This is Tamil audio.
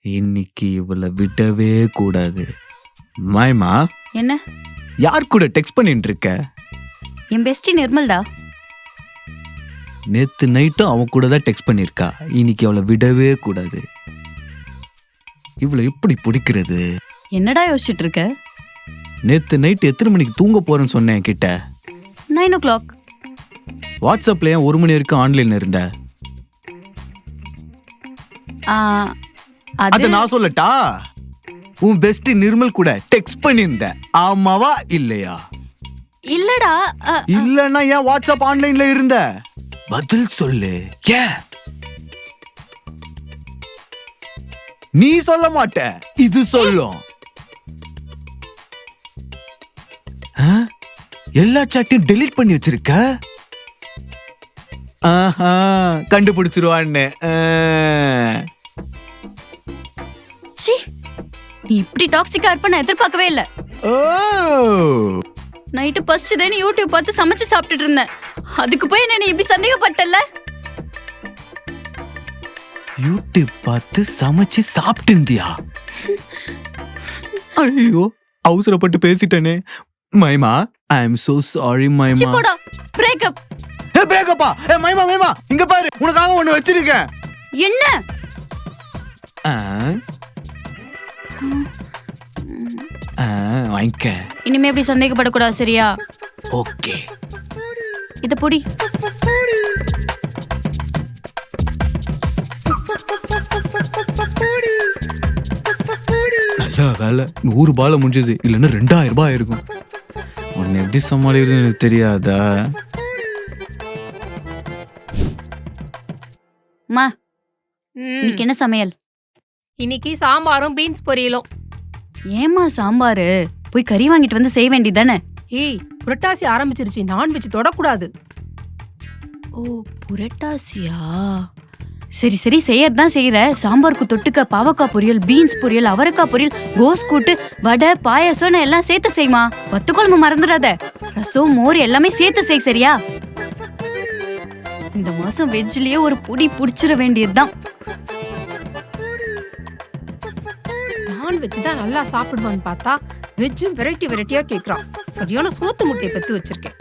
இன்னைக்கு இவளை விடவே கூடாது. மாயமா, என்ன? யார் கூட டெக்ஸ்ட் பண்ணிட்டு இருக்க? என் பெஸ்டி நிர்மல்டா. நேத்து நைட்டும் அவன் கூட தான் டெக்ஸ்ட் பண்ணிருக்கா. இன்னைக்கு அவளை விடவே கூடாது. இவளை எப்படி பிடிக்கிறது? என்னடா யோசிச்சுட்டு இருக்க? நேத்து நைட் எத்தனை மணிக்கு தூங்க போறேன்னு சொன்னேன் கிட்ட? 9 o'clock. வாட்ஸ்அப்ல ஏன் 1 மணி வரைக்கும் ஆன்லைன்ல இருந்த? அத நான் சொல்லட்டா? உன் பெஸ்ட் நிர்மல் கூட டெக்ஸ்ட் பண்ணிருந்த, ஆமாவா இல்லையா? இல்லடா. இல்லன்னா ஏன் வாட்ஸ்அப் ஆன்லைன்ல இருந்த? பதில் சொல்லு. ஏன் நீ சொல்ல மாட்ட? இது சொல்லும். எல்லா சாட்டையும் டெலீட் பண்ணி வச்சிருக்க. கண்டுபிடிச்சிருவான்னு. நீ இப்படி டாக்ஸிக்கா இருப்ப நான் எதிர்பார்க்கவே இல்ல. நைட்டு பசிச்சுதேன்னு யூடியூப் பார்த்து சமைச்சு சாப்பிட்டுட்டு இருந்தேன். அதுக்கு போய் என்ன நீ இப்படி சந்தேகப்பட்டல? யூடியூப் பார்த்து சமைச்சு சாப்பிட்டுந்தியா? ஐயோ, அவசரப்பட்டு பேசிட்டேனே. மைமா, ஐ அம் சோ சாரி மைமா. போடா, பிரேக்கப். பிரேக்கப்பா? மைமா மைமா, இங்க பாரு, உனக்காக ஒண்ணு வச்சிருக்கேன். என்ன? வாங்கிக்க. இனிமே இப்படி சந்தேகப்படக்கூடாது, சரியா? ஓகே. இத பொடி. நல்ல வேலை, 100 பால முடிஞ்சது. இல்லைன்னா 2000 ரூபாய் இருக்கும். உன்னை எப்படி சமாளிக்கிறது எனக்கு தெரியாதா? மா, இன்னைக்கு என்ன சமையல்? இன்னைக்கு சாம்பாரும் பீன்ஸ் பொரியலும். ஏமா சாம்பாரு? போய் கறி வாங்கிட்டு வந்து செய்ய வேண்டியதானே? ஏய், புரட்டாசி ஆரம்பிச்சிருச்சு, நான்வெஜ் தொடக்கூடாது. ஓ, புரட்டாசியா? சரி சரி, செய்யறதுதான் செய்யற. சாம்பாருக்கு தொட்டுக்க பாவக்காய் பொரியல், பீன்ஸ் பொரியல், அவரைக்காய் பொரியல், கோஸ் கூட்டு, வடை, பாயாசம் எல்லாம் சேர்த்து செய்யுமா. வத்து குழம்பு மறந்துடாத. ரசம், மோர் எல்லாமே சேர்த்து செய், சரியா? இந்த மாசம் வெஜ்லயே ஒரு பொடி புடிச்சிட வேண்டியதுதான். நான்வெஜ் தான் நல்லா சாப்பிடுவான்னு பார்த்தா வெஜ்ஜும் வெரைட்டியா கேக்குறான். சரியான சோத்து முட்டையை பெத்து வச்சிருக்கேன்.